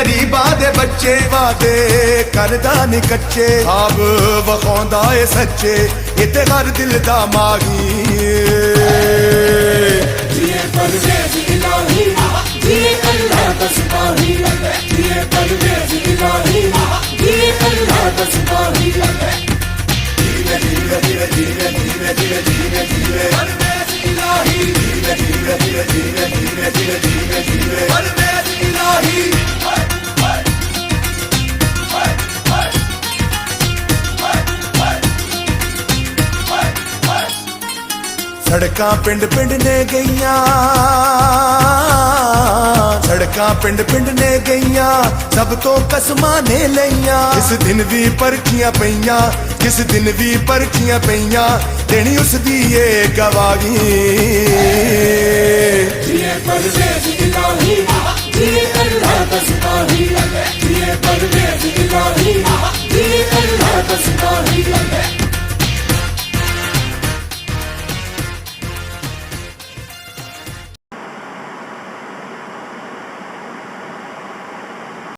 गरीबां दे बच्चे वादे करदा नी कच्चे आब वखांदा ए सच्चे ये ते हर दिल दा मागी जिए परवेज़ इलाही जिए अल्लाह दा सिपाही जिए परवेज़ इलाही जिए अल्लाह दा सिपाही जीवे जीवे जीवे जीवे जीवे जीवे जीवे जीवे परवेज़ इलाही जीवे जीवे जीवे जीवे जीवे जीवे जीवे जीवे परवेज़ इलाही सड़कां पिंड पिंड ने गईयां सड़कां पिंड पिंड ने गईयां सब तो कसमां ने लईयां इस दिन भी परचियां पईयां किस दिन भी परचियां पईयां देनी उस दी ये गवाही जिए परवेज़ इलाही जिए अल्लाह दा सिपाही जिए परवेज़ इलाही जिए अल्लाह दा सिपाही